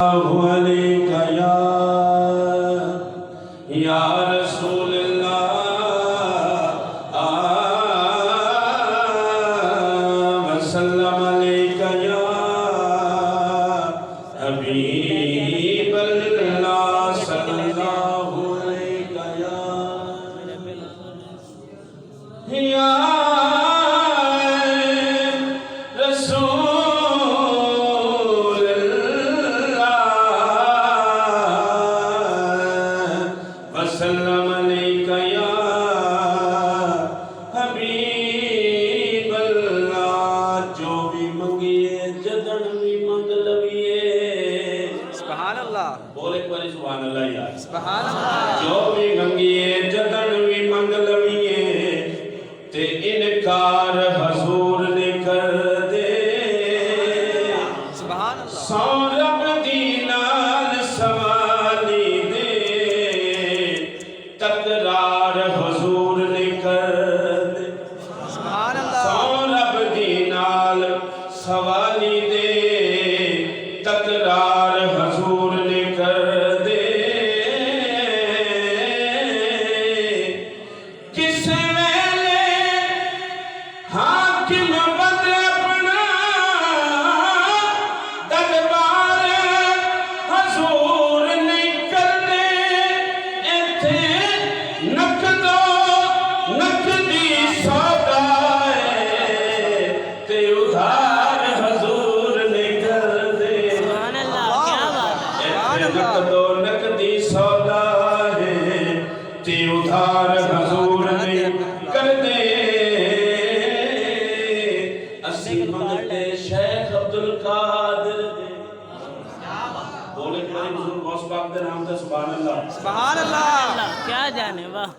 अलैका या रसूल अल्लाह वसल्लम अलैका या हबीब अल्लाह सल्लल्लाहु अलैका या वसल्लम अलैका या हबीब अल्लाह। जो भी मंगिए जदन भी मंग लविए। सुभान अल्लाह। बोल एक बार सुभान अल्लाह यार। सुभान अल्लाह। जो भी मंगिए जदन भी मंग लविए ते इनकार हजूर ने कर दे। सुभान अल्लाह। सौरभ दीनाल सवाली दे तकरार हुजूर ने कर दे। सुभान अल्लाह। सौरभ दीनाल सवाली दे तकरार हुजूर ने कर दे। किस वेले हाकिम बदल अपना दरबार हुजूर ने कर दे। इथे नकदो नकदी सौदा ते उधार हुजूर ने कर दे। सुभान अल्लाह, क्या बात है। इथे नकदो नकदी सौदा है ते उधार हुजूर ने कर दे। असी मंगते शेख अब्दुल कादिर दे। बोले कि भाई हुजूर गौस पाक दे नाम ते सुभान अल्लाह। सुभान अल्लाह। अल्लाह, क्या जाने वाह।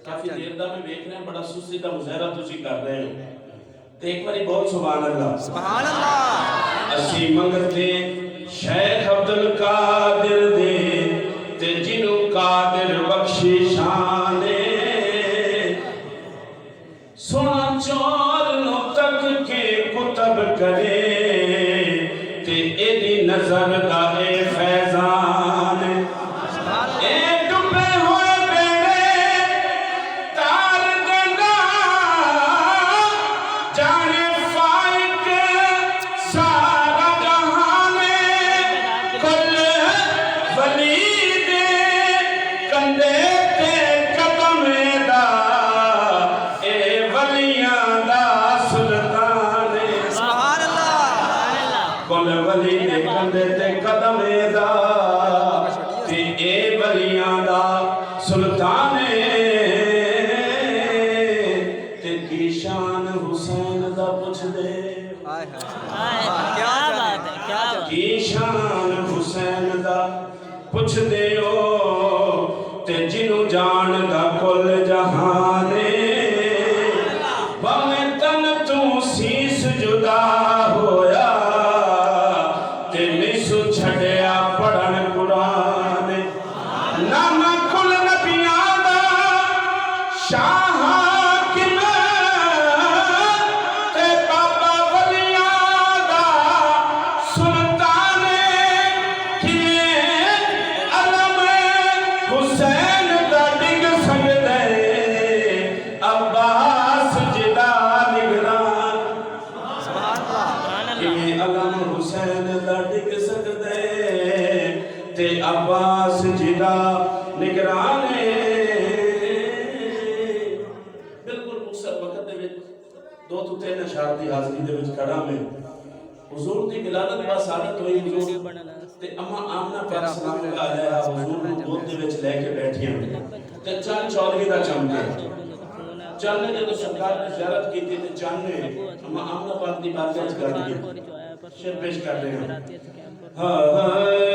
काफी देर दा मैं देख रहा बड़ा सुस्ती दा मुजाहरा तुसी कर रहे हो ते एक बारी बोल सुभान अल्लाह। सुभान अल्लाह। असी मंगते शेख अब्दुल कादिर दे ते जिनु कादिर बख्शी शाने। सोना चोर नु तक के कुतब करे ते एदी नजर दा ए फैजान। ए डुबे होए बेड़े तार देना जाने फाइक सारा जहान। कुल वली दे कंधे ते कदम दा ए वलियां दा सुल्तान। सुभान अल्लाह। कुल वली दे कंधे ते कदम दा ते ए वलियां दा सुल्तान। ते की शान हुसैन दा पुछ दे। हाय हाय। हाय, क्या बात है, क्या बात है। की शान हुसैन दा पुछ दे ओ ते जिनु जान दा कुल जहाने। भावें तन तू सीस जुदा होया ते निसु छड़िया पढ़न कुरान। नाना कुल नबियां दा शाह हाकिम ते बाबा वलियां दा सुल्तान। किवें अलम हुसैन दा डिग सकदे अब्बास जिदा निगरान। सुभान अल्लाह। सुभान अल्लाह। किवें अलम हुसैन दा डिग सकदे ते अब्बास जिदा निगरान। बिल्कुल मुक्सर वक्त दे विच दो तो तीन अशार दी हाज़री दे विच खड़ा मैं हुजूर दी विलादत बा सादत होई हुजूर ते अम्मा आमना पाक सलाम अलैहा हुजूर नूं गोद दे विच लेके बैठियां ते चंद चौधरी दा चमके। चंद ने जदों सरकार ने ज़ियारत कीती ते चंद ने अम्मा आमना पाक दी बारगाह च कर दिया शेर पेश कर रहे हैं। हाय